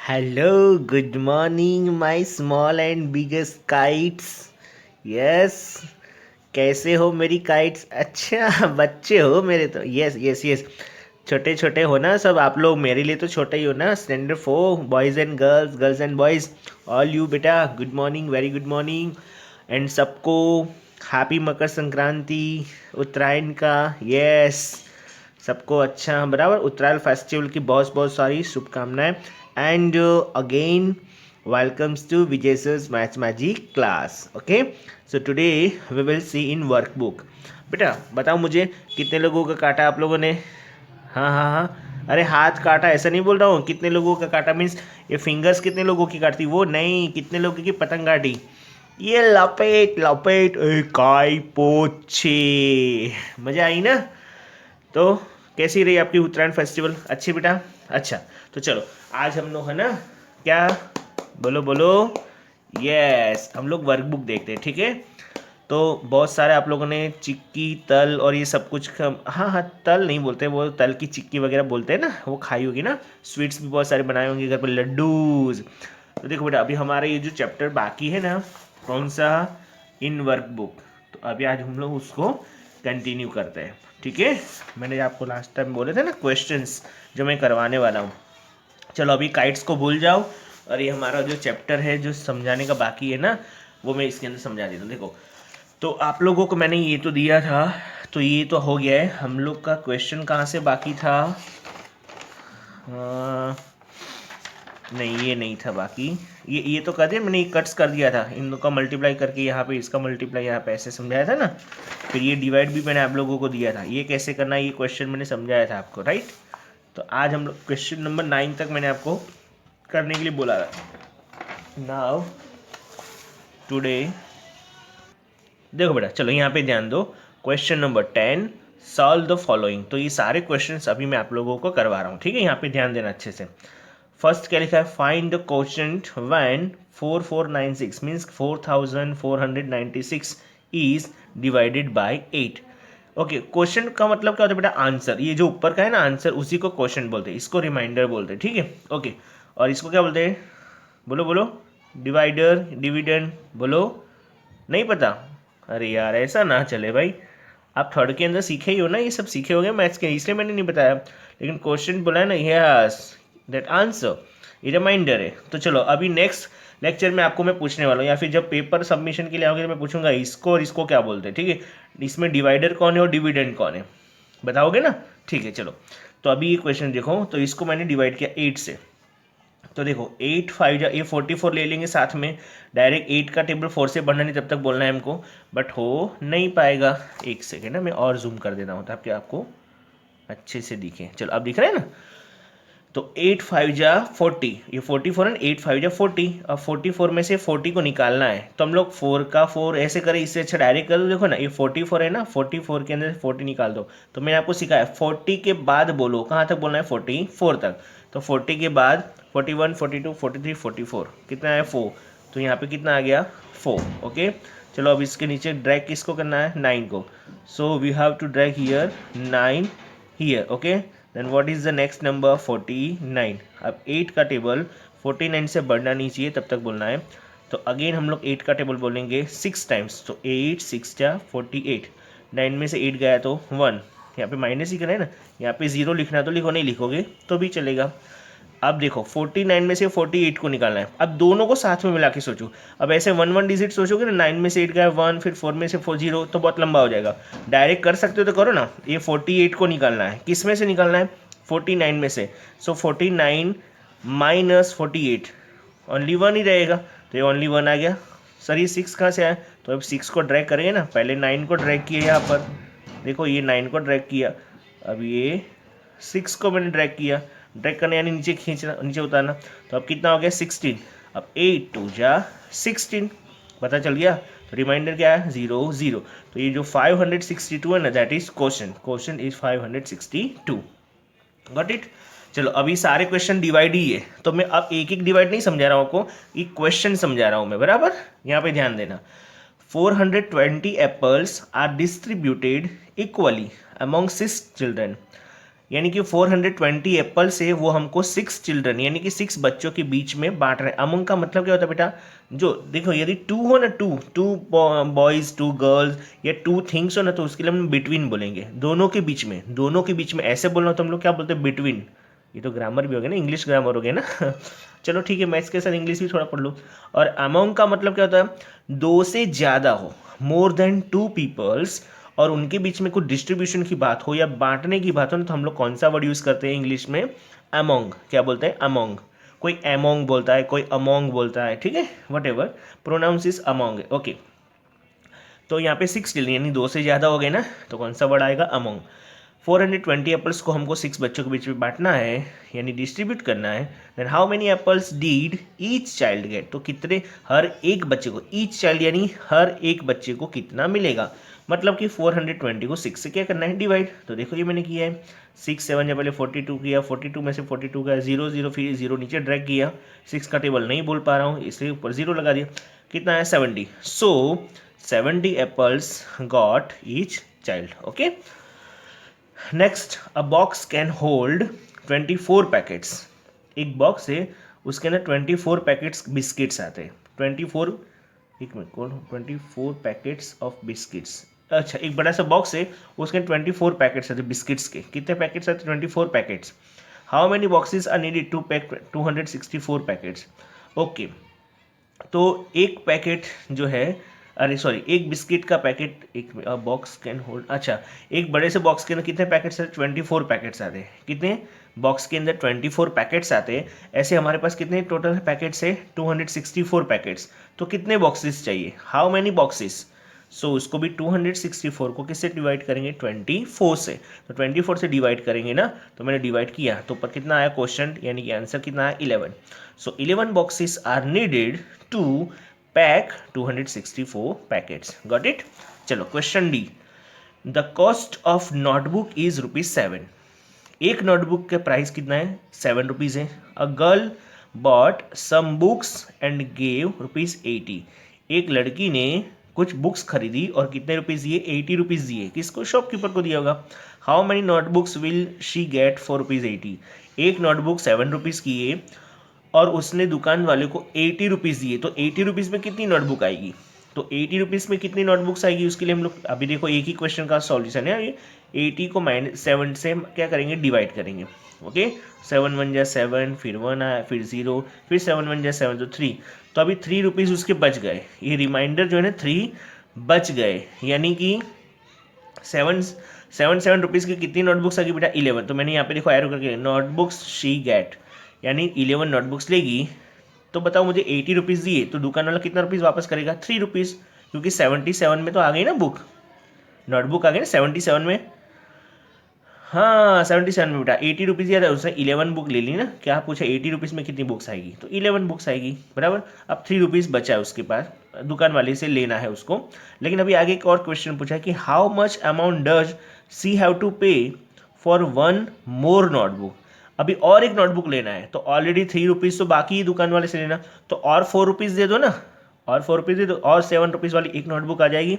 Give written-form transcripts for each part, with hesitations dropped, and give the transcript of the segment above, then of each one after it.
Hello, good morning, my small and biggest kites. Yes, कैसे हो मेरी काइट्स? अच्छा बच्चे हो मेरे तो। यस यस यस, छोटे छोटे हो ना सब आप लोग, मेरे लिए तो छोटे ही हो ना। Standard 4 boys and girls, girls and boys, all you बेटा, good morning, very good morning. And सबको हैप्पी मकर संक्रांति, उत्तरायण का। यस, सबको अच्छा बराबर उत्तरायण फेस्टिवल की बहुत बहुत सारी शुभकामनाएं। And again welcomes to Vijay sir's maths magic class. Okay, so today we will see in workbook. बेटा बताओ मुझे, कितने लोगों का काटा आप लोगों ने? हाँ हाँ हाँ, अरे हाथ काटा ऐसा नहीं बोल रहा हूँ, कितने लोगों का काटा मीन्स ये फिंगर्स कितने लोगों की काटती, वो नहीं, कितने लोगों की पतंग काटी। ये लपेट लपेट ए काय पोछे। मजा आई ना? तो कैसी रही आपकी उत्तरायण फेस्टिवल? अच्छी बेटा? अच्छा, तो चलो आज हम लोग है ना, क्या, बोलो बोलो। यस, हम लोग वर्कबुक देखते हैं, ठीक है। तो बहुत सारे आप लोगों ने चिक्की तल और ये सब कुछ हाँ हाँ, तल नहीं बोलते, वो तल की चिक्की वगैरह बोलते हैं ना, वो खाई होगी ना। स्वीट्स भी बहुत सारे बनाए होंगे घर पर, लड्डूज। तो देखो बेटा, अभी हमारा ये जो चैप्टर बाकी है ना, कौन सा, इन वर्कबुक, तो अभी आज हम लोग उसको कंटिन्यू करते हैं, ठीक है। मैंने आपको लास्ट टाइम बोले थे ना क्वेश्चंस जो मैं करवाने वाला हूँ। चलो अभी काइट्स को भूल जाओ, और ये हमारा जो चैप्टर है जो समझाने का बाकी है ना, वो मैं इसके अंदर समझा देता हूँ। देखो, तो आप लोगों को मैंने ये तो दिया था, तो ये तो हो गया है। हम लोग का क्वेश्चन कहाँ से बाकी था? नहीं, ये नहीं था बाकी। ये तो कर दिया मैंने, ये कट्स कर दिया था, इन लोग का मल्टीप्लाई करके यहाँ पे इसका मल्टीप्लाई यहाँ पे ऐसे समझाया था ना। फिर ये डिवाइड भी मैंने आप लोगों को दिया था, ये कैसे करना है ये क्वेश्चन मैंने समझाया था आपको, राइट। तो आज हम लोग क्वेश्चन नंबर 9 तक मैंने आपको करने के लिए बोला था। नाउ टुडे, देखो बेटा, चलो यहाँ पे ध्यान दो। Question number 10, solve the following. तो ये सारे क्वेश्चंस अभी मैं आप लोगों को करवा रहा हूँ, ठीक है। यहाँ पे ध्यान देना अच्छे से। फर्स्ट क्या लिखा है, find the quotient when 4496 means 4496 is divided by 8। Okay, question का मतलब क्या होता है बेटा? आंसर। ये जो ऊपर का है ना आंसर, उसी को क्वेश्चन बोलते हैं, इसको रिमाइंडर बोलते हैं, ठीक है। ओके, और इसको क्या बोलते हैं? बोलो बोलो, डिवाइडर, डिविडेंड, बोलो। नहीं पता? अरे यार ऐसा ना चले भाई, आप थर्ड के अंदर सीखे ही हो ना, ये सब सीखे हो गए मैथ्स के, इसलिए मैंने नहीं बताया। लेकिन क्वेश्चन बोला है ना, यस दैट आंसर, ये रिमाइंडर है। तो चलो अभी नेक्स्ट लेक्चर में आपको मैं पूछने वाला हूँ, या फिर जब पेपर सबमिशन के लिए आओगे तो मैं पूछूंगा इसको और इसको क्या बोलते हैं, ठीक है। इसमें डिवाइडर कौन है और डिविडेंड कौन है, बताओगे ना? ठीक है, चलो। तो अभी ये क्वेश्चन देखो, तो इसको मैंने डिवाइड किया 8 से। तो देखो 8 5 जा, ये 44 ले लेंगे साथ में, डायरेक्ट 8 का टेबल 4 से बढ़ना नहीं, तब तक बोलना है हमको, बट हो नहीं पाएगा। एक सेकेंड ना, मैं और जूम कर देता हूँ ताकि आपको अच्छे से दिखे। चलो अब दिख रहा है ना? तो 8 5 जा 40, ये 44 है, 8 5 जा 40। अब 44 में से 40 को निकालना है, तो हम लोग 4 का 4 ऐसे करें, इससे अच्छा डायरेक्ट कर दो। देखो ना, ये 44 है ना, 44 के अंदर से 40 निकाल दो। तो मैंने आपको सिखाया 40 के बाद बोलो, कहाँ तक बोलना है? 44 तक। तो 40 के बाद 41 42 43 44, कितना है? 4। तो यहाँ पे कितना आ गया? 4। ओके, चलो अब इसके नीचे ड्रैग किसको करना है? 9 को। So we have to drag here 9 here. Okay, then what is the next number? 49। अब 8 का टेबल 49 से बढ़ना नहीं चाहिए, तब तक बोलना है। तो अगेन हम लोग 8 का टेबल बोलेंगे 6 टाइम्स, तो 8 6 जा 48। 9 में से 8 गया तो 1, यहाँ पे माइनस ही करना है ना, यहाँ पे 0 लिखना तो लिखो, नहीं लिखोगे तो भी चलेगा। अब देखो 49 में से 48 को निकालना है, अब दोनों को साथ में मिला के सोचो। अब ऐसे 1 1 डिजिट सोचोगे ना, 9 में से 8 गया 1, फिर 4 में से 4 0, तो बहुत लंबा हो जाएगा। डायरेक्ट कर सकते हो तो करो ना। ये 48 को निकालना है, किस में से निकालना है? 49 में से। सो 49 माइनस 48, ओनली 1 ही रहेगा, तो ये ओनली 1 आ गया। सर ये 6 कहाँ से आया? तो अब 6 को ड्रैग करेंगे ना, पहले 9 को ड्रैग किया यहाँ पर, देखो ये 9 को ड्रैग किया, अब ये 6 को मैंने ड्रैग किया, ड्रैग करने यानी नीचे खींचना, नीचे उतारना। तो अब कितना हो गया? 16। अब 8 2 जा 16, पता चल गया। तो रिमाइंडर क्या है? 0 0। तो ये जो 562 है ना, that is question, question is 562। Got it? चलो अभी सारे क्वेश्चन डिवाइड ही है, तो मैं अब एक एक डिवाइड नहीं समझा रहा हूँ आपको, एक क्वेश्चन समझा रहा हूँ मैं, बराबर। यहाँ पे ध्यान देना। 420 apples are distributed equally among 6 children यानी कि 420 एप्पल से वो हमको 6 चिल्ड्रन यानी कि 6 बच्चों के बीच में बांट रहे हैं। अमंग का मतलब क्या होता है बेटा, जो देखो यदि टू हो ना, टू बॉयज, टू गर्ल्स या टू थिंग्स हो ना, तो उसके लिए हम बिटवीन बोलेंगे, दोनों के बीच में, दोनों के बीच में ऐसे बोलना तो हम लोग क्या बोलते हैं, बिटवीन। ये तो ग्रामर भी हो गया ना, इंग्लिश ग्रामर हो गया ना चलो ठीक है, मैथ्स के साथ इंग्लिश भी थोड़ा पढ़ लो। और अमंग का मतलब क्या होता है, दो से ज़्यादा हो, मोर देन टू पीपल्स, और उनके बीच में कुछ डिस्ट्रीब्यूशन की बात हो या बांटने की बात हो ना, तो हम लोग कौन सा वर्ड यूज़ करते हैं इंग्लिश में, अमोंग। क्या बोलते हैं, अमोंग। कोई एमोंग बोलता है, कोई अमोंग बोलता है, ठीक है, whatever pronounce is among, okay. तो यहाँ पे 6 चिल्ड्रन यानी 2 से ज़्यादा हो गए ना, तो कौन सा वर्ड आएगा, अमोंग। 420 एप्पल्स को हमको 6 बच्चों के बीच में बांटना है यानी डिस्ट्रीब्यूट करना है। Then how many apples did each child get, तो कितने, हर एक बच्चे को, ईच चाइल्ड यानी हर एक बच्चे को कितना मिलेगा, मतलब कि 420 को 6 से क्या करना है, डिवाइड। तो देखो ये मैंने किया है, 6 7 जब पहले 42 किया, 42 में से 42 का 0 0, फिर 0 नीचे ड्रैग किया, 6 का टेबल नहीं बोल पा रहा हूँ इसलिए ऊपर 0 लगा दिया, कितना है 70। सो 70 apples got each child, okay. Next, a box can hold 24 packets, एक बॉक्स है उसके अंदर 24 पैकेट्स बिस्किट्स आते हैं, 24, एक मिनट कौन, 24 पैकेट्स ऑफ बिस्किट्स, अच्छा एक बड़ा सा बॉक्स है उसके 24 पैकेट्स आते हैं बिस्किट्स के, कितने पैकेट्स आते हैं, 24 packets. How many boxes are needed to pack 264 packets, okay. तो एक पैकेट जो है, अरे सॉरी, एक बिस्किट का पैकेट, एक बॉक्स कैन होल्ड, अच्छा एक बड़े से बॉक्स के अंदर कितने पैकेट्स आते, 24 पैकेट्स आते हैं, कितने, बॉक्स के अंदर 24 पैकेट्स आते हैं। ऐसे हमारे पास कितने टोटल पैकेट्स है, 264 पैकेट्स। तो कितने बॉक्सेस चाहिए, हाउ मैनी बॉक्सेस, सो उसको भी 264 को किससे डिवाइड करेंगे, 24 से। तो 24 से डिवाइड करेंगे ना, तो मैंने डिवाइड किया तो ऊपर कितना आया क्वेश्चन, यानी कि आंसर कितना आया, 11। So 11 boxes are needed to pack 264 packets, got it. चलो question D, the cost of notebook is ₹7, एक नोटबुक का प्राइस कितना है, 7 रुपीज़ है। A girl bought some books and gave ₹80, एक लड़की ने कुछ बुक्स खरीदी और कितने रुपीज़ दिए, 80 रुपीज़ दिए, किसको, शॉपकीपर को दिया होगा। How many notebooks will she get for ₹80, एक नोटबुक 7 रुपीज़ की है और उसने दुकान वाले को 80 रुपीज़ दिए, तो 80 रुपीज़ में कितनी नोटबुक आएगी, तो 80 रुपीज़ में कितनी नोटबुक्स आएगी, उसके लिए हम लोग अभी देखो एक ही क्वेश्चन का सॉल्यूशन है, ये 80 को -7 से क्या करेंगे, डिवाइड करेंगे, ओके। 7 1 जा 7, फिर 1 आया, फिर 0, फिर 7 1 जा 7, तो 3, तो अभी 3 रुपीज़ उसके बच गए, ये रिमाइंडर जो है ना 3 बच गए, यानी कि 7 रुपीज़ की कितनी नोटबुक्स आ गई बेटा, 11। तो मैंने यहाँ पे देखो एरो करके, नोटबुक्स शी गेट यानी 11 नोटबुक्स लेगी, तो बताओ मुझे 80 रुपीज़ दिए तो दुकान वाला कितना रुपीज़ वापस करेगा, 3 रुपीज़, क्योंकि 77 में तो आ गई ना बुक, नोटबुक आ गई ना 77 में, हाँ 77 में बेटा, 80 रुपीज़ दिया था उसने, 11 बुक ले ली ना, क्या पूछा 80 रुपीज़ में कितनी बुक्स आएगी, तो 11 बुक्स आएगी, बराबर। अब 3 रुपीज़ बचा है उसके पास, दुकान वाले से लेना है उसको। लेकिन अभी आगे एक और क्वेश्चन पूछा है कि how much amount does she have to pay for 1 more notebook, अभी और एक नोटबुक लेना है, तो ऑलरेडी 3 रुपीज़ तो बाकी ही दुकान वाले से लेना, तो और 4 रुपीज़ दे दो ना, और 4 रुपीज़ दे दो, और 7 रुपीज़ वाली एक नोटबुक आ जाएगी।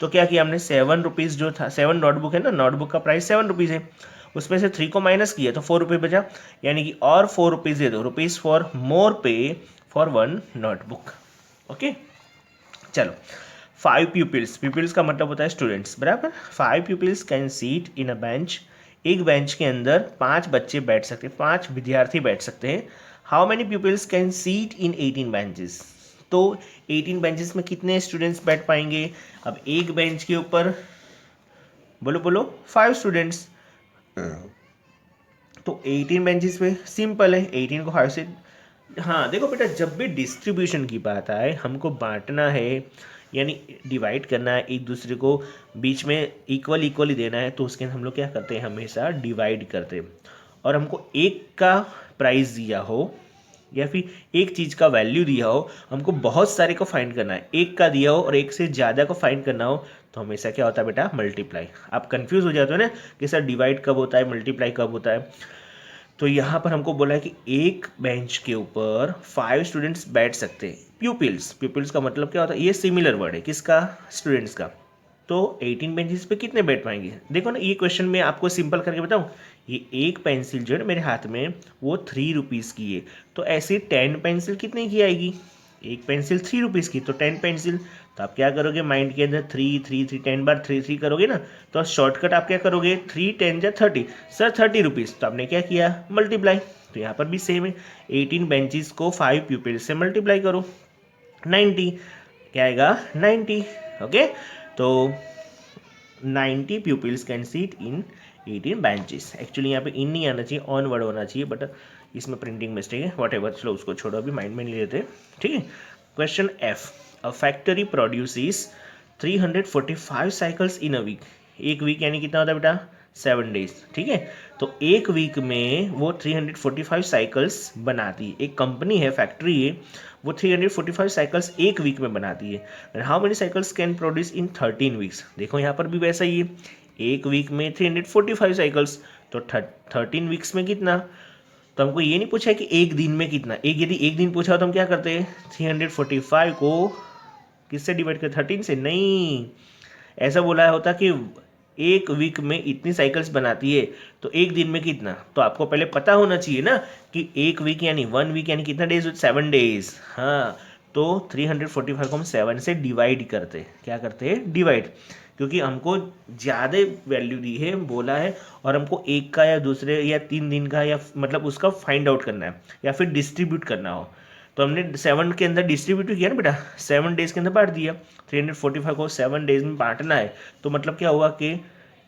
तो क्या किया हमने, 7 रुपीज़ जो था, 7 नोटबुक है ना, नोटबुक का प्राइस 7 रुपीज़ है, उसमें से 3 को माइनस किया तो 4 रुपये बचा, यानी कि और 4 रुपीज़ दे दो, रुपीज़ फॉर मोर पे फॉर 1 नोटबुक, ओके। चलो 5 pupils, pupils का मतलब होता है स्टूडेंट्स, बराबर। 5 pupils can seat in a bench, एक बेंच के अंदर 5 बच्चे बैठ सकते हैं, 5 विद्यार्थी बैठ सकते हैं। How many pupils can seat in 18 benches, तो 18 बेंचेस में कितने स्टूडेंट्स बैठ पाएंगे, अब एक बेंच के ऊपर बोलो बोलो 5 स्टूडेंट्स, तो 18 बेंचेस पे सिंपल है, 18 को 5 से, हाँ देखो बेटा जब भी डिस्ट्रीब्यूशन की बात आए, हमको बांटना है यानी डिवाइड करना है, एक दूसरे को बीच में इक्वली देना है, तो उसके हम लोग क्या करते हैं, हमेशा डिवाइड करते हैं। और हमको एक का प्राइस दिया हो या फिर एक चीज़ का वैल्यू दिया हो, हमको बहुत सारे को फाइंड करना है, एक का दिया हो और एक से ज़्यादा को फाइंड करना हो, तो हमेशा क्या होता है बेटा, मल्टीप्लाई। आप कंफ्यूज हो जाते हो ना कि सर डिवाइड कब होता है, मल्टीप्लाई कब होता है। तो यहाँ पर हमको बोला है कि एक बेंच के ऊपर 5 स्टूडेंट्स बैठ सकते हैं, प्यूपिल्स, प्यूपिल्स का मतलब क्या होता है, ये सिमिलर वर्ड है किसका, स्टूडेंट्स का। तो 18 बेंचेस पे कितने बैठ पाएंगे, देखो ना ये क्वेश्चन में आपको सिंपल करके बताऊँ, ये एक पेंसिल जो है मेरे हाथ में वो 3 रुपीज़ की है, तो ऐसे 10 पेंसिल कितने की आएगी, एक पेंसिल 3 रुपीज़ की, तो 10 पेंसिल। तो आप क्या करोगे, माइंड के अंदर 3 3 3 10 बार 3 3 करोगे ना, तो शॉर्टकट आप क्या करोगे, 3 10 या 30, सर 30 रुपीज़, तो आपने क्या किया, मल्टीप्लाई। तो यहाँ पर भी सेम है, 18 बेंचेस को 5 पीपल से मल्टीप्लाई करो, 90, क्या आएगा 90। ओके, तो 90 pupils can seat in 18 benches. Actually यहाँ पे इन नहीं आना चाहिए, ऑन वर्ड होना चाहिए, बट इसमें प्रिंटिंग मिस्टेक है, वॉट एवर, चलो उसको छोड़ो, अभी माइंड में नहीं लेते। ठीक है, question F, a factory produces 345 cycles in a week. एक वीक यानी कितना होता है बेटा, 7 डेज। ठीक है, तो एक वीक में वो 345 साइकिल्स बनाती है, एक कंपनी है, फैक्ट्री है, वो 345 साइकिल्स एक वीक में बनाती है। And how many cycles can produce in 13 weeks. देखो यहाँ पर भी वैसा ही है, एक वीक में 345 साइकिल्स, तो 13 वीक्स में कितना। तो हमको ये नहीं पूछा है कि एक दिन में कितना, यदि एक दिन पूछा तो हम क्या करते हैं, 345 को किससे डिवाइड करते, 13 से, नहीं, ऐसा बोला होता कि एक वीक में इतनी साइकिल्स बनाती है, तो एक दिन में कितना। तो आपको पहले पता होना चाहिए ना कि एक वीक यानी 1 वीक यानी कितना डेज, 7 डेज। हाँ, तो 345 को हम 7 से डिवाइड करते, क्या करते हैं, डिवाइड, क्योंकि हमको ज़्यादा वैल्यू दी है, बोला है, और हमको एक का या दूसरे या 3 दिन का या मतलब उसका फाइंड आउट करना है या फिर डिस्ट्रीब्यूट करना हो। तो हमने 7 के अंदर डिस्ट्रीब्यूट किया ना बेटा, 7 डेज के अंदर बांट दिया, 345 को 7 डेज में बांटना है, तो मतलब क्या हुआ कि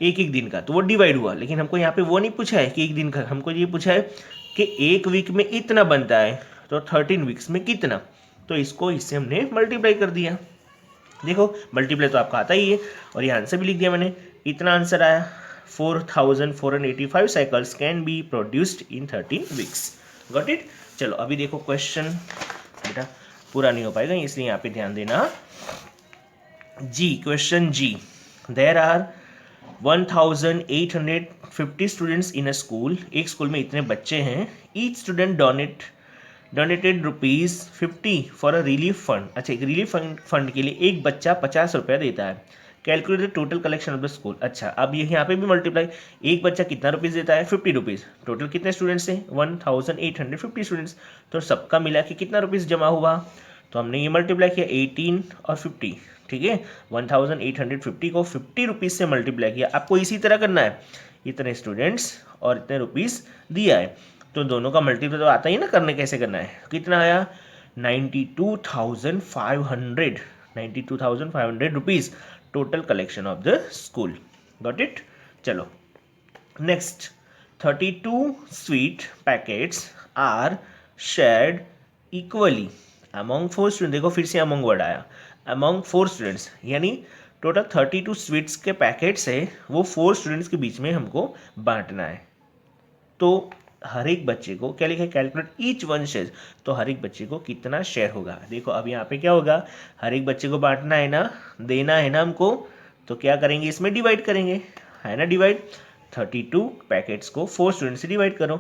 एक एक दिन का, तो वो डिवाइड हुआ। लेकिन हमको यहाँ पे वो नहीं पूछा है कि एक दिन का, हमको ये पूछा है कि एक वीक में इतना बनता है, तो 13 वीक्स में कितना, तो इसको इससे हमने मल्टीप्लाई कर दिया। देखो मल्टीप्लाई तो आपका आता ही है, और ये आंसर भी लिख दिया मैंने, इतना आंसर आया, 4485 cycles can be produced in 13 weeks. Got it. चलो अभी देखो क्वेश्चन, बेटा पूरा नहीं हो पाएगा इसलिए यहाँ पे ध्यान देना। जी, क्वेश्चन जी, there are 1850 students in a school. एक स्कूल में इतने बच्चे हैं, each student donated ₹50 for a relief fund. अच्छा, एक रिलीफ फंड के लिए एक बच्चा 50 रुपया देता है। Calculate the total collection of the school. अच्छा, अब ये यहाँ पे भी मल्टीप्लाई, एक बच्चा कितना रुपीज़ देता है, 50 रुपीज़। टोटल कितने स्टूडेंट्स हैं, 1850 स्टूडेंट्स, तो सबका मिला के कितना रुपीज़ जमा हुआ, तो हमने ये मल्टीप्लाई किया 18 और 50। ठीक है, 1850 को 50 रुपीज़ से मल्टीप्लाई किया। आपको इसी तरह करना है, इतने स्टूडेंट्स और इतने रुपीज़ दिया है, तो दोनों का मल्टीप्लाई तो आता ही ना करने कैसे करना है। कितना आया, 92,500, 92,500 rupees total collection of the school. Got it. चलो next, 32 sweet packets are shared equally among 4 student. देखो फिर से अमॉन्ग वर्ड आया, अमॉन्ग 4 स्टूडेंट्स, यानी टोटल 32 स्वीट्स के पैकेट्स है, वो 4 स्टूडेंट्स के बीच में हमको बांटना है। तो हर एक बच्चे को क्या लिखा है, कैलकुलेट ईच वन शेयर, तो हर एक बच्चे को कितना शेयर होगा। देखो अब यहाँ पे क्या होगा, हर एक बच्चे को बांटना है ना, देना है ना हमको, तो क्या करेंगे, इसमें डिवाइड करेंगे, है ना, डिवाइड। 32 पैकेट्स को 4 स्टूडेंट से डिवाइड करो,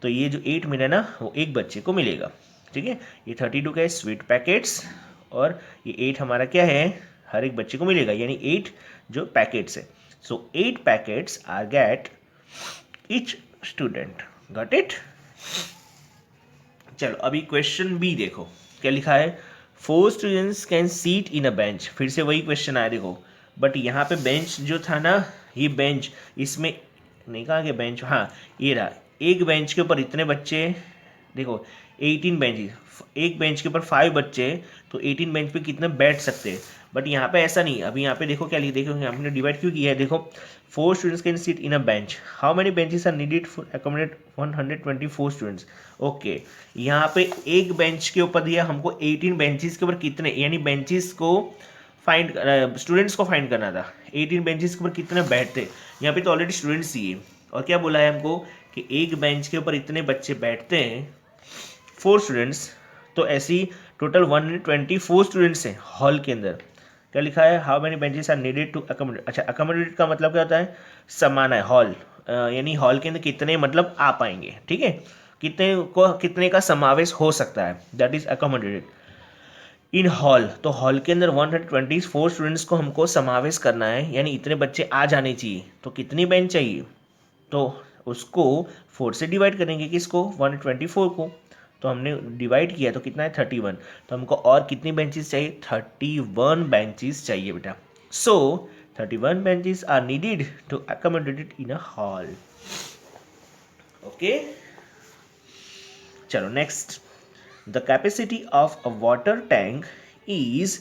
तो ये जो 8 मिला ना, वो एक बच्चे को मिलेगा। ठीक है, ये 32 का है स्वीट पैकेट्स, और ये 8 हमारा क्या है, हर एक बच्चे को मिलेगा, यानी 8 जो पैकेट्स है। So 8 packets are get each student. Got it. चलो अभी क्वेश्चन बी देखो, क्या लिखा है, 4 students can seat in a bench. फिर से वही क्वेश्चन आया देखो, बट यहाँ पे बेंच जो था ना, ये बेंच, इसमें नहीं कहा कि बेंच, हाँ ये रहा, एक बेंच के ऊपर इतने बच्चे, देखो 18 बेंच, एक बेंच के ऊपर 5 बच्चे, तो 18 बेंच पे कितने बैठ सकते हैं। बट यहाँ पे ऐसा नहीं, अभी यहाँ पे देखो क्या लिखा, देखो यहाँ पे डिवाइड क्यों किया है, देखो 4 students can seat in a bench, how many benches are needed for accommodate 124 students. Okay, यहाँ पे एक बेंच के ऊपर दिया हमको 18 बेंचेस के ऊपर कितने, यानी बेंचेस को फाइंड, स्टूडेंट्स को फाइंड करना था, 18 बेंचेस के ऊपर कितने बैठते। यहाँ पे तो ऑलरेडी स्टूडेंट्स ही है, और क्या बोला है हमको कि एक बेंच के ऊपर इतने बच्चे बैठते हैं, 4 स्टूडेंट्स, तो ऐसी टोटल 124 स्टूडेंट्स हैं हॉल के अंदर। क्या लिखा है, how many benches are needed to accommodate. अच्छा, अकोमोडेट का मतलब क्या होता है, समाना है, हॉल, यानी हॉल के अंदर कितने मतलब आ पाएंगे। ठीक है, कितने का समावेश हो सकता है, that is accommodated in hall. तो हॉल के अंदर 124 स्टूडेंट्स को हमको समावेश करना है, यानी इतने बच्चे आ जाने चाहिए, तो कितनी बेंच चाहिए, तो उसको 4 से डिवाइड करेंगे, किसको 124 को, तो हमने डिवाइड किया तो कितना है 31, तो हमको और कितनी बेंचेस चाहिए 31 बेंचेस चाहिए बेटा। So 31 benches are needed to accommodate in a hall. Okay, चलो next, the capacity of a water tank is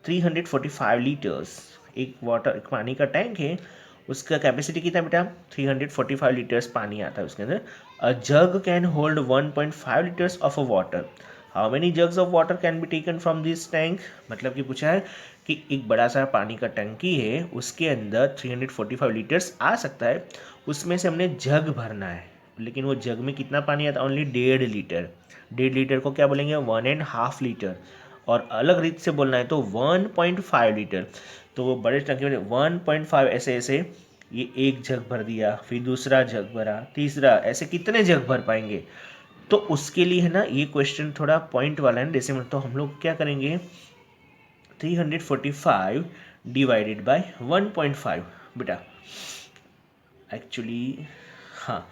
345 litres. एक पानी का टैंक है, उसका कैपेसिटी कितना बेटा 345 लीटर्स पानी आता है उसके अंदर। A jug can hold 1.5 litres of a water. How many jugs of water can be taken from this tank. मतलब कि पूछा है कि एक बड़ा सा पानी का टंकी है, उसके अंदर 345 लीटर्स आ सकता है, उसमें से हमने जग भरना है, लेकिन वो जग में कितना पानी आता है ओनली 1.5 लीटर। 1.5 लीटर को क्या बोलेंगे 1.5 लीटर, और अलग रीत से बोलना है तो 1.5 लीटर। तो वो बड़े टंकी में 1.5 ऐसे ऐसे ये एक जग भर दिया, फिर दूसरा जग भरा, तीसरा, ऐसे कितने जग भर पाएंगे। तो उसके लिए है ना ये क्वेश्चन थोड़ा पॉइंट वाला है डेसिमल, तो हम लोग क्या करेंगे 345 डिवाइडेड बाय 1.5 बेटा। एक्चुअली हाँ,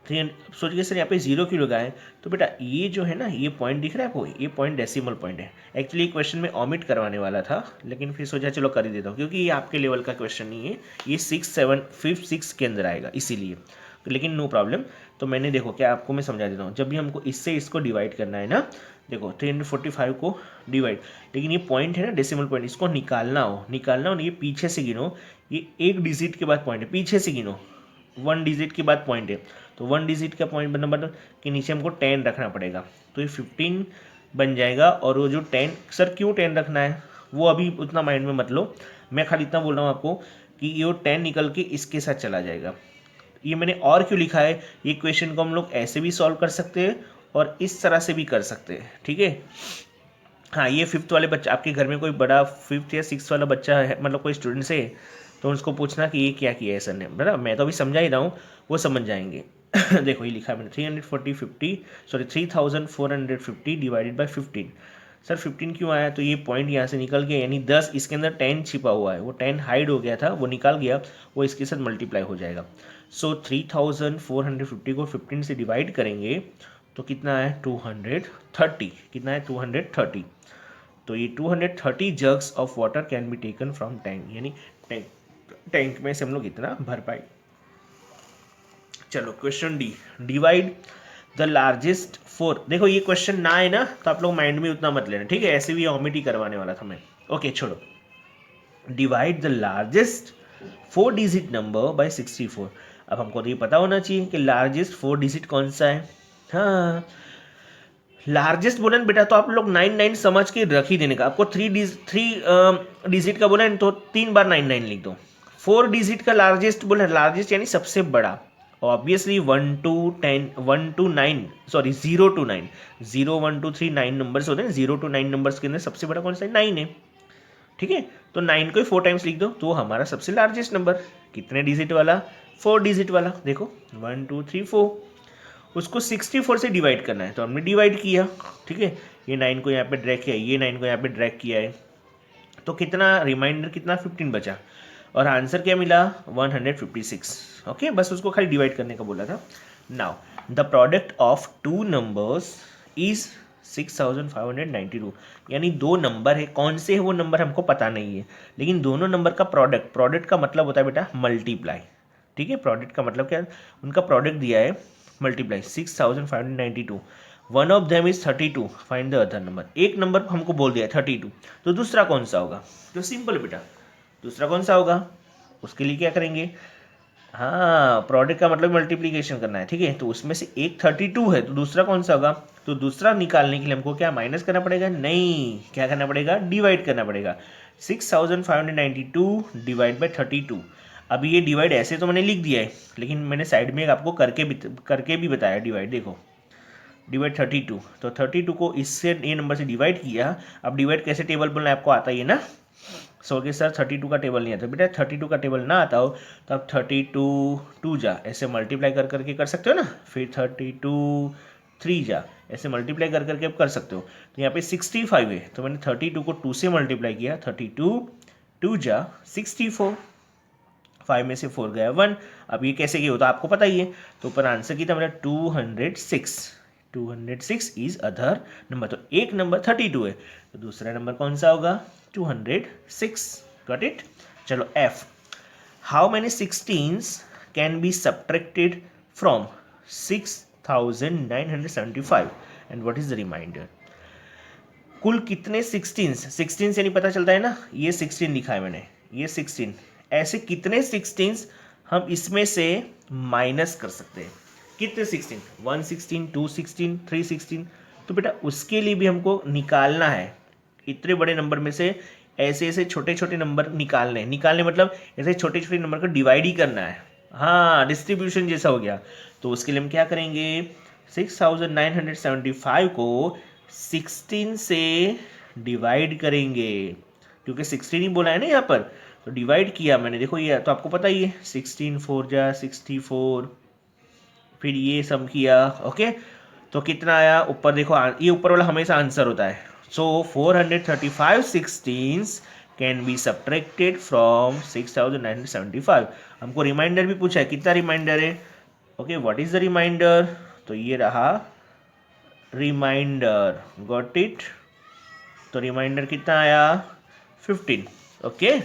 सोचिए सर यहाँ पे 0 क्यों लगाए, तो बेटा ये जो है ना ये पॉइंट दिख रहा है आपको, ये पॉइंट डेसिमल पॉइंट है। एक्चुअली क्वेश्चन में ऑमिट करवाने वाला था, लेकिन फिर सोचा चलो कर ही देता हूँ, क्योंकि ये आपके लेवल का क्वेश्चन नहीं है, ये 6, 7, 5, 6 के अंदर आएगा इसीलिए, लेकिन नो प्रॉब्लम। तो मैंने देखो क्या आपको मैं समझा देता हूँ, जब भी हमको इससे इसको डिवाइड करना है ना, देखो 345 को डिवाइड, लेकिन ये पॉइंट है ना डेसिमल पॉइंट, इसको निकालना हो ये पीछे से गिनो, ये एक डिजिट के बाद पॉइंट है, पीछे से गिनो, 1 डिजिट के बाद पॉइंट है, तो 1 डिजिट का पॉइंट नंबर के नीचे हमको 10 रखना पड़ेगा, तो ये 15 बन जाएगा। और वो जो 10, सर क्यों 10 रखना है वो अभी उतना माइंड में मत लो, मैं खाली इतना बोल रहा हूँ आपको कि ये 10 निकल के इसके साथ चला जाएगा। ये मैंने और क्यों लिखा है, ये क्वेश्चन को हम लोग ऐसे भी सॉल्व कर सकते हैं और इस तरह से भी कर सकते हैं, ठीक है। हाँ, ये 5th वाले बच्चा, आपके घर में कोई बड़ा 5th या 6th वाला बच्चा है, मतलब कोई स्टूडेंट्स है, तो उसको पूछना कि ये क्या किया है सर ने, बराबर, मैं तो अभी समझा ही रहा हूँ, वो समझ जाएंगे। देखो ये लिखा है मैंने 3450 डिवाइडेड बाई 15। सर 15 क्यों आया, तो ये पॉइंट यहाँ से निकल गया, यानी 10, इसके अंदर 10 छिपा हुआ है, वो 10 हाइड हो गया था, वो निकाल गया, वो इसके साथ मल्टीप्लाई हो जाएगा। सो 3450 को 15 से डिवाइड करेंगे तो कितना है 230, कितना है 230। तो ये 230 jugs of water can be taken from tank, यानी टैंक में से हम लोग इतना भर पाए। चलो question D, divide the largest 4। देखो ये क्वेश्चन ना है ना, तो आप लोग माइंड में उतना मत लेना, ठीक है, ऐसे भी ऑमिट ही करवाने वाला था मैं। ओके छोड़ो, divide the largest 4 digit number by 64। अब हमको तो ये पता होना चाहिए कि लार्जेस्ट 4 डिजिट कौन सा है। हाँ, लार्जेस्ट बोला ना बेटा, तो आप लोग 99 समझ के रख ही देने का, आपको 3 डिजिट का बोला तो 3 बार 99 लिख दो। 4 डिजिट का लार्जेस्ट बोला, लार्जेस्ट यानी सबसे बड़ा, obviously 1 to 10, 1 to 9, sorry 0 to 9, 0, 1, 2, 3, 9 numbers होते हैं, 0 to 9 नंबर्स के अंदर सबसे बड़ा कौन सा है 9 है, ठीक है। तो 9 को 4 टाइम्स लिख दो, तो हमारा सबसे लार्जेस्ट नंबर, कितने डिजिट वाला 4 डिजिट वाला, देखो 1, 2, 3, 4, उसको 64 से डिवाइड करना है, तो हमने डिवाइड किया, ठीक है, ये 9 को यहाँ पे ड्रैग किया, ये 9 को यहाँ पे ड्रैग किया है, तो कितना रिमाइंडर कितना 15 बचा, और आंसर क्या मिला 156। ओके, बस उसको खाली डिवाइड करने का बोला था। Now the product of 2 numbers is 6592, यानी 2 नंबर है, कौन से है वो नंबर हमको पता नहीं है, लेकिन दोनों नंबर का प्रोडक्ट का मतलब होता है बेटा मल्टीप्लाई, ठीक है। प्रोडक्ट का मतलब क्या, उनका प्रोडक्ट दिया है multiply 6592, one of them is 32, find the other number. एक नंबर हमको बोल दिया 32, तो दूसरा कौन सा होगा, तो सिंपल बेटा दूसरा कौन सा होगा, उसके लिए क्या करेंगे, हाँ प्रोडक्ट का मतलब मल्टीप्लीकेशन करना है, ठीक है, तो उसमें से एक 32 है, तो दूसरा कौन सा होगा, तो दूसरा निकालने के लिए हमको क्या माइनस करना पड़ेगा, नहीं क्या करना पड़ेगा, डिवाइड करना पड़ेगा। 6592 डिवाइड बाई 32। अभी ये डिवाइड ऐसे तो मैंने लिख दिया है, लेकिन मैंने साइड में आपको करके भी बताया डिवाइड, देखो डिवाइड 32, तो 32 को इससे ये नंबर से डिवाइड किया। अब डिवाइड कैसे टेबल बोलना है आपको आता ही है ना, सर 32 का टेबल नहीं आता बेटा, 32 का टेबल ना आता हो तो आप 32 2 जा ऐसे मल्टीप्लाई कर करके कर सकते हो ना, फिर 32 3 जा ऐसे मल्टीप्लाई कर करके आप कर सकते हो। तो यहाँ पे 65 है, तो मैंने 32 को 2 से मल्टीप्लाई किया, 32 2 जा 64, 5 में से 4 गया 1। अब ये कैसे गया वो तो आपको पता ही है। तो ऊपर आंसर कितना मेरा 206। 206 इज अदर नंबर। तो एक नंबर 32 है, तो दूसरा नंबर कौन सा होगा 206। Got it. चलो F, how many 16s can be subtracted from 6975 and what is the remainder. कुल कितने 16 से नहीं पता चलता है ना, ये 16 लिखा है मैंने, ये 16, ऐसे कितने 16 हम इसमें से माइनस कर सकते हैं। कितने 16, 116, 216, 316। तो बेटा उसके लिए भी हमको निकालना है, इतने बड़े नंबर में से ऐसे ऐसे छोटे छोटे नंबर निकालने मतलब ऐसे छोटे छोटे नंबर को डिवाइड ही करना है। हाँ, डिस्ट्रीब्यूशन जैसा हो गया। तो उसके लिए हम क्या करेंगे, 6975 को 16 से डिवाइड करेंगे, क्योंकि 16 ही बोला है ना यहाँ पर, तो डिवाइड किया मैंने। देखो ये तो आपको पता ही है, 16 4 जा 64, फिर ये सम किया। ओके, तो कितना आया ऊपर देखो, ये ऊपर वाला हमेशा आंसर होता है। So 435 16s can be subtracted from 6975। हमको रिमाइंडर भी पूछा है, कितना रिमाइंडर है। Okay, what is the reminder, तो ये रहा रिमाइंडर। Got it. तो रिमाइंडर कितना आया 15। ओके,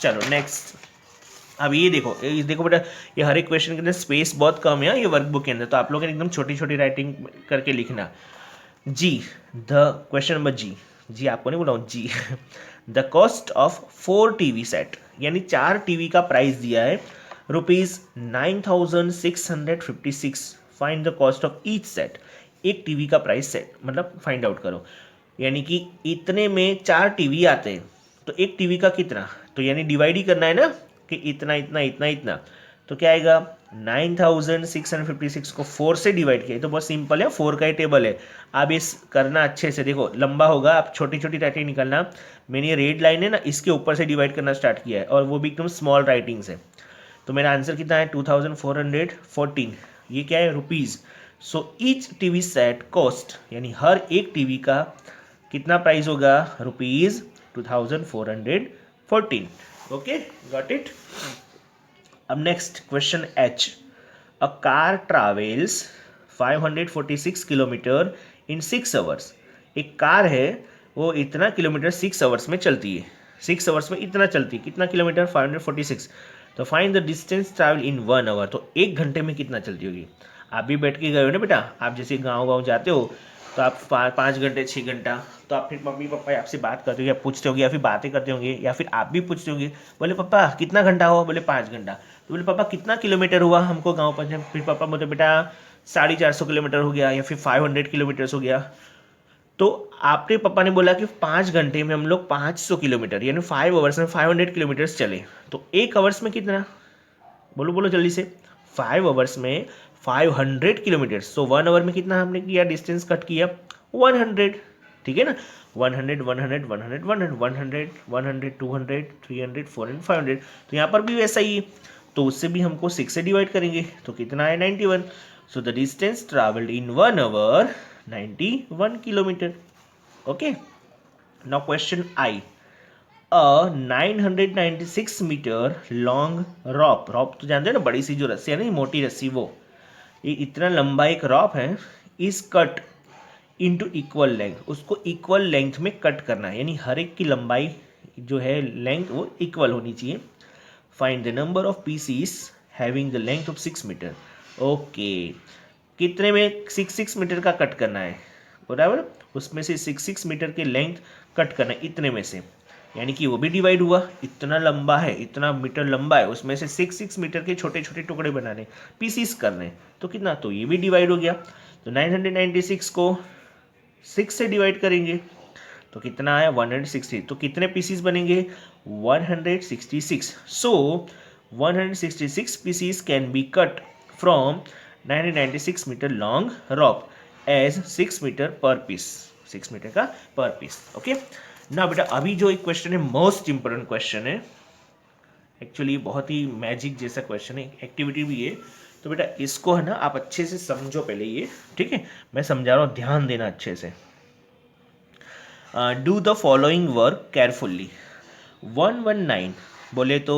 चलो नेक्स्ट। अब ये देखो, ये देखो बेटा, ये हर एक क्वेश्चन के अंदर स्पेस बहुत कम है ये वर्कबुक के अंदर, तो आप लोगों ने एकदम छोटी छोटी राइटिंग करके लिखना। जी, द क्वेश्चन नंबर जी आपको नहीं बोला हूँ जी। The cost of 4 TV set, यानी 4 टीवी का प्राइस दिया है ₹9656। Find the cost of each set. एक टीवी का प्राइस सेट मतलब फाइंड आउट करो, यानी कि इतने में 4 टीवी आते हैं, तो एक टीवी का कितना, तो यानी डिवाइड ही करना है ना कि इतना इतना इतना इतना। तो क्या आएगा 9656 को 4 से डिवाइड किया, तो बहुत सिंपल है, 4 का ही टेबल है। आप इस करना अच्छे से, देखो लंबा होगा, आप छोटी छोटी राइटिंग निकालना। मैंने ये रेड लाइन है ना, इसके ऊपर से डिवाइड करना स्टार्ट किया है, और वो भी एकदम स्मॉल राइटिंग से। तो मेरा आंसर कितना है 2414। ये क्या है rupees. So each TV set cost, यानी हर एक टीवी का कितना प्राइस होगा ₹2414। Okay, got it. अब next question H, a car travels 546 kilometre in 6 hours. एक कार है, वो इतना किलोमीटर 6 आवर्स में चलती है, 6 आवर्स में इतना चलती है, कितना किलोमीटर 546। तो find the distance travel in 1 hour, तो 1 घंटे में कितना चलती होगी। आप भी बैठ के गए हो ना बेटा, आप जैसे गाँव जाते हो, तो आप 5 घंटे 6 घंटा, तो आप फिर मम्मी पापा आपसे बात करते हो या पूछते होंगे, या फिर बातें करते होंगे, या फिर आप भी पूछते होंगे, बोले पापा कितना घंटा हुआ, बोले 5 घंटा। तो बोले पापा कितना किलोमीटर हुआ हमको गाँव पर, फिर पापा बोलते बेटा 450 किलोमीटर हो गया, या फिर 500 किलोमीटर्स हो गया। तो आपके पापा ने बोला कि 5 घंटे में हम लोग 500 किलोमीटर, यानी 5 आवर्स में 500 किलोमीटर्स चले। तो 1 आवर्स में कितना, बोलो बोलो जल्दी से, 5 आवर्स में 500 किलोमीटर। सो 1 आवर में कितना हमने किया, डिस्टेंस कट किया 100। ठीक है ना, 100 100 100 100 100 100 200 300 400 500। तो यहाँ पर भी वैसा ही है, तो उससे भी हमको 6 से डिवाइड करेंगे, तो कितना है 91। So the distance travelled in 1 hour 91 kilometre. Okay, now question I, a 996 metre long rope, rope तो जानते हो ना, बड़ी सी जो रस्सी है ना, मोटी रस्सी, वो ये इतना लंबा एक रॉप है, is cut into equal length, उसको इक्वल लेंथ में कट करना है, यानी हर एक की लंबाई जो है लेंथ वो इक्वल होनी चाहिए। Find the number of pieces having the length of 6 metre. Okay, कितने में 6 मीटर का कट करना है, बराबर, उसमें से 6 मीटर के लेंथ कट करना है इतने में से, यानी कि वो भी डिवाइड हुआ, इतना लंबा है, इतना मीटर लंबा है, उसमें से 6 मीटर के छोटे छोटे टुकड़े बनाने, पीसीस करने, तो कितना, तो ये भी डिवाइड हो गया। तो 996 को 6 से डिवाइड करेंगे, तो कितना आया 160। तो कितने पीसीस बनेंगे 166। So 166 pieces can be cut from 996 metre long rope as 6 metre per piece, 6 metre का पर पीस। ओके ना बेटा, अभी जो एक क्वेश्चन है मोस्ट इंपोर्टेंट क्वेश्चन है, एक्चुअली बहुत ही मैजिक जैसा क्वेश्चन है, एक्टिविटी भी है। तो बेटा इसको है ना आप अच्छे से समझो पहले ये, ठीक है, मैं समझा रहा हूँ, ध्यान देना अच्छे से। Do the following work carefully. 119 बोले तो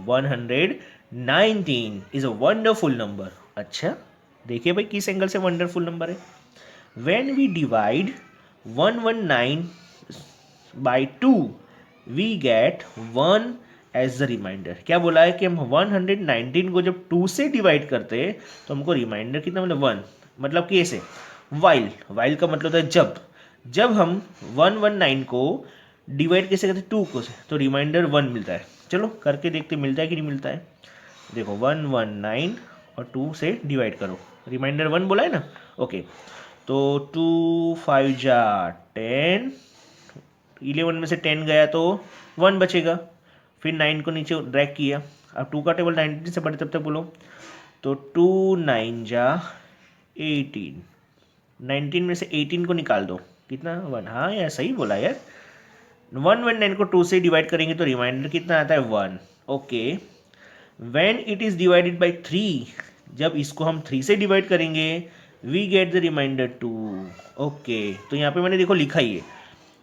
100 19 इज अ वंडरफुल नंबर। अच्छा, देखिए भाई किस एंगल से वंडरफुल नंबर है। When we divide 119 by 2 we get 1 as the reminder. क्या बोला है कि हम 119 को जब 2 से डिवाइड करते हैं तो हमको रिमाइंडर कितना मतलब 1। मतलब कि ऐसे वाइल, वाइल का मतलब होता है जब, जब हम 119 को डिवाइड कैसे करते हैं 2 को से, तो रिमाइंडर 1 मिलता है। चलो करके देखते मिलता है कि नहीं मिलता है। देखो 119 और 2 से डिवाइड करो, रिमाइंडर 1 बोला है ना। ओके, तो 2 5 जा 10, 11 में से 10 गया तो 1 बचेगा। फिर 9 को नीचे ड्रैग किया। अब 2 का टेबल 19 से बड़े तब तक बोलो, तो 2 9 जा 18, 19 में से 18 को निकाल दो, कितना 1। हाँ यार सही बोला यार। 119 को 2 से डिवाइड करेंगे तो रिमाइंडर कितना आता है 1। Okay, when it is divided by 3, जब इसको हम 3 से डिवाइड करेंगे we get the reminder 2। Okay, तो यहाँ पे मैंने देखो लिखा ही है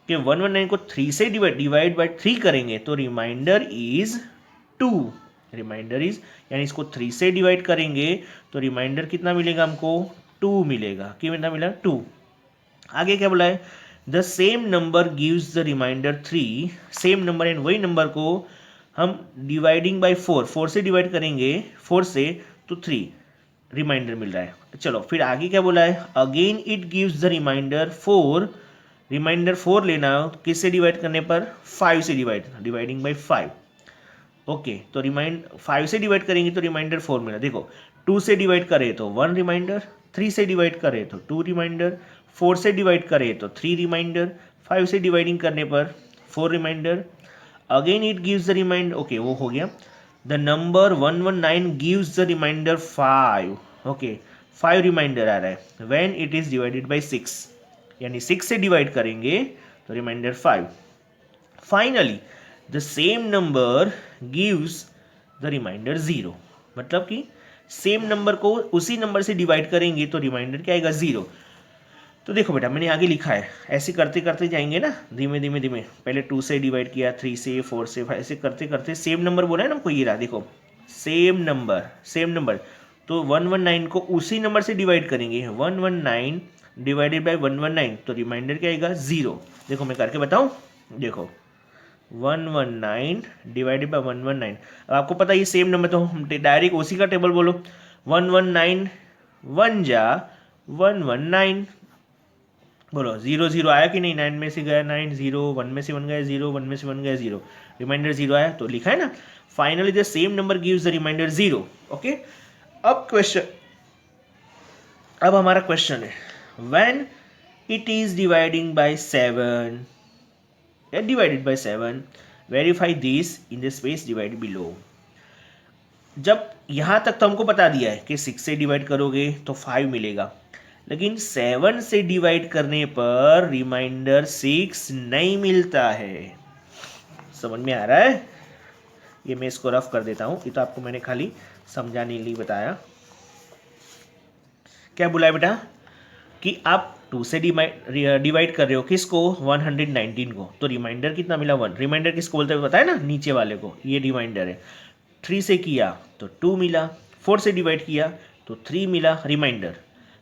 कि 119 को 3 से डिवाइड बाई 3 करेंगे तो रिमाइंडर इज 2। रिमाइंडर इज यानी इसको 3 से डिवाइड करेंगे तो रिमाइंडर कितना मिलेगा हमको 2 मिलेगा। कितना मिला 2। आगे क्या बोला है, the same number gives the reminder 3। Same number and वही नंबर को हम डिवाइडिंग बाई 4, 4 से डिवाइड करेंगे 4 से तो 3 रिमाइंडर मिल रहा है। चलो फिर आगे क्या बोला है, again it gives the reminder 4। Reminder 4 लेना किससे डिवाइड करने पर 5 से डिवाइडिंग बाई 5। ओके, तो 5 से डिवाइड करेंगे तो रिमाइंडर 4 मिला। देखो 2 से डिवाइड करे तो 1 रिमाइंडर, 3 से डिवाइड करे तो 2 रिमाइंडर, 4 से डिवाइड करे तो 3 रिमाइंडर, 5 से डिवाइडिंग करने पर 4 remainder. Again it gives the remainder, okay वो हो गया। The number 119 gives the remainder 5। Okay, 5 remainder आ रहा है when it is divided by 6, यानी 6 से डिवाइड करेंगे तो remainder 5। Finally the same number gives the reminder 0। मतलब कि सेम नंबर को उसी नंबर से डिवाइड करेंगे तो रिमाइंडर क्या आएगा 0। तो देखो बेटा मैंने आगे लिखा है, ऐसे करते करते जाएंगे ना धीमे धीमे धीमे। पहले 2 से डिवाइड किया, 3 से, 4 से, 5 ऐसे करते करते सेम नंबर बोला है ना हमको, ये रहा देखो सेम नंबर, सेम नंबर। तो 119 को उसी नंबर से डिवाइड करेंगे, 119 डिवाइडेड बाई 119 तो रिमाइंडर क्या आएगा 0। देखो मैं करके बताऊँ, देखो 119 डिवाइडेड बाई 119। अब आपको पता है ये सेम नंबर, तो हम डायरेक्ट उसी का टेबल बोलो। 119 1 जा 119, बोलो 0 0 आया कि नहीं, 9 में से गया 9, 0 1 में से 1 गया 0, 1 में से 1 गया 0, रिमाइंडर 0 आया। तो लिखा है ना finally the same number gives the reminder 0। Okay, अब क्वेश्चन, अब हमारा क्वेश्चन है when it is dividing by 7 divided by 7 verify this in the space divide below. जब यहाँ तक तो हमको बता दिया है कि 6 से डिवाइड करोगे तो 5 मिलेगा, लेकिन 7 से डिवाइड करने पर रिमाइंडर 6 नहीं मिलता है। समझ में आ रहा है? ये मैं इसको रफ कर देता हूँ, ये तो आपको मैंने खाली समझाने के लिए बताया। क्या बोला है बेटा कि आप 2 से डिवाइड कर रहे हो किसको 119 को, तो रिमाइंडर कितना मिला 1। रिमाइंडर किसको बोलते हैं बताया ना, नीचे वाले को, ये रिमाइंडर है। 3 से किया तो 2 मिला, 4 से डिवाइड किया तो 3 मिला रिमाइंडर,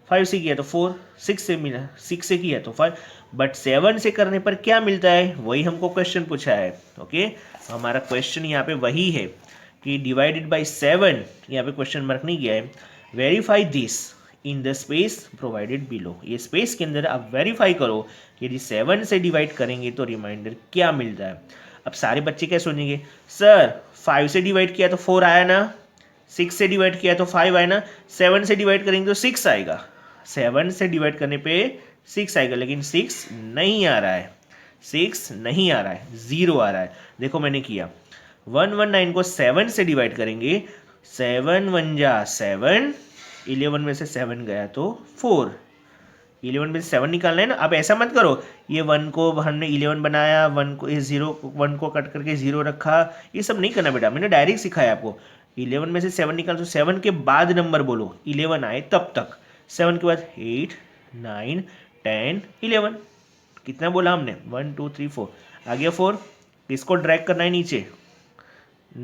5 से किया तो 4, 6 से मिला, 6 से किया तो 5, बट 7 से करने पर क्या मिलता है वही हमको क्वेश्चन पूछा है। ओके, हमारा क्वेश्चन यहाँ पे वही है कि डिवाइडेड बाई 7, यहाँ पे क्वेश्चन मार्क नहीं किया है। Verify this in the space provided below, ये स्पेस के अंदर आप वेरीफाई करो कि यदि 7 से डिवाइड करेंगे तो रिमाइंडर क्या मिलता है। अब सारे बच्चे क्या सोचेंगे, सर 5 से डिवाइड किया तो 4 आया ना, 6 से डिवाइड किया तो 5 आया ना, 7 से डिवाइड करेंगे तो 6 आएगा। 7 से डिवाइड करने पे 6 आएगा, लेकिन 6 नहीं आ रहा है, 6 नहीं आ रहा है, 0 आ रहा है। देखो मैंने किया 119 को 7 से डिवाइड करेंगे, 7 1 जा 7, 11 में से 7 गया तो 4, 11 में से 7 निकालना है ना। अब ऐसा मत करो ये 1 को हमने 11 बनाया, 1 को 1 को कट करके 0 रखा, ये सब नहीं करना बेटा, मैंने डायरेक्ट सिखाया आपको। 11 में से 7 निकाल तो 7 के बाद नंबर बोलो, 11 आए तब तक, 7 के बाद 8 9 10 11, कितना बोला हमने 1 2 3 4, आ गया 4, इसको ड्रैग करना है नीचे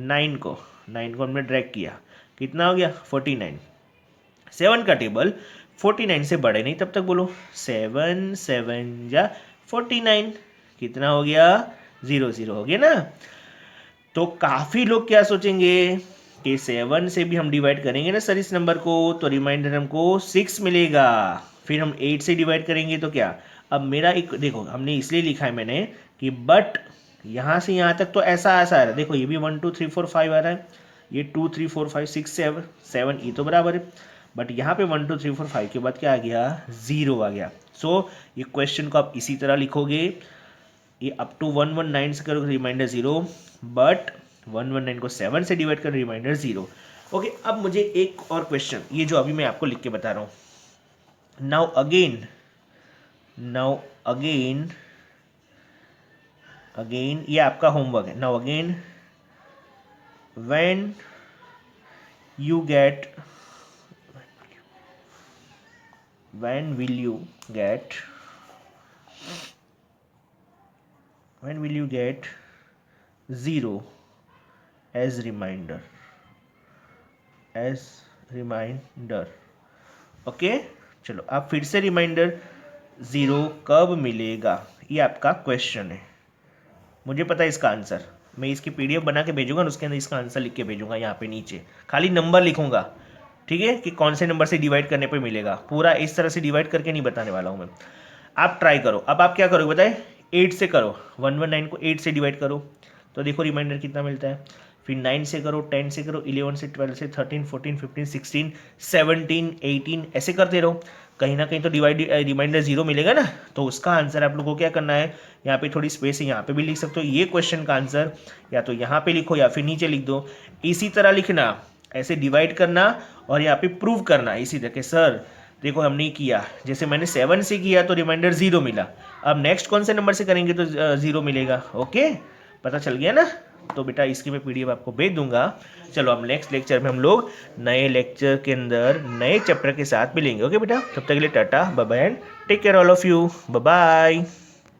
9 को, 9 को हमने ड्रैग किया, कितना हो गया 49। 7 का टेबल 49 से बड़े नहीं तब तक बोलो। 7 7 जा 49, कितना हो गया 0 0 हो गया ना। तो काफ़ी लोग क्या सोचेंगे कि 7 से भी हम डिवाइड करेंगे ना सर इस नंबर को, तो रिमाइंडर हमको 6 मिलेगा। फिर हम 8 से डिवाइड करेंगे तो क्या, अब मेरा एक देखो हमने इसलिए लिखा है मैंने कि बट यहाँ से यहाँ तक तो ऐसा ऐसा आ रहा है, देखो ये भी 1 2 3 4 5 आ रहा है, ये 2 3 4 5 6 7 7 ये तो बराबर है, बट यहाँ पे 1 2 3 4 5 के बाद क्या आ गया 0 आ गया। सो ये क्वेश्चन को आप इसी तरह लिखोगे, ये अप टू 119 से करोगे रिमाइंडर 0, बट 119 को 7 से डिवाइड कर रिमाइंडर 0। ओके, अब मुझे एक और क्वेश्चन, ये जो अभी मैं आपको लिख के बता रहा हूँ, नाउ अगेन ये आपका होमवर्क है। Now again when will you get 0 as reminder okay. चलो आप फिर से रिमाइंडर 0 कब मिलेगा, ये आपका क्वेश्चन है। मुझे पता है इसका आंसर, मैं इसकी पीडीएफ बना के भेजूंगा, उसके अंदर इसका आंसर लिख के भेजूंगा, यहाँ पे नीचे खाली नंबर लिखूंगा, ठीक है, कि कौन से नंबर से डिवाइड करने पे मिलेगा। पूरा इस तरह से डिवाइड करके नहीं बताने वाला हूँ मैं, आप ट्राई करो। अब आप क्या करोगे बताए, 8 से करो, 119 को 8 से डिवाइड करो तो देखो रिमाइंडर कितना मिलता है। फिर 9 से करो, 10 से करो, 11 से, 12 से, 13 14 15 16 17 18 ऐसे करते रहो, कहीं ना कहीं तो रिमाइंडर 0 मिलेगा ना। तो उसका आंसर आप लोगों को क्या करना है, यहाँ पे थोड़ी स्पेस है, यहाँ पे भी लिख सकते हो, ये क्वेश्चन का आंसर या तो यहाँ पे लिखो या फिर नीचे लिख दो। इसी तरह लिखना, ऐसे डिवाइड करना और यहाँ पे प्रूव करना इसी तरह के, सर देखो हमने किया, जैसे मैंने 7 से किया तो रिमाइंडर 0 मिला, अब नेक्स्ट कौन से नंबर से करेंगे तो 0 मिलेगा। ओके, पता चल गया ना। तो बेटा इसकी मैं पीडीएफ आपको भेज दूंगा। चलो अब नेक्स्ट लेक्चर में हम लोग नए लेक्चर के अंदर नए चैप्टर के साथ मिलेंगे। ओके बेटा, तब तक के लिए tata bye bye and take care all of you, bye bye.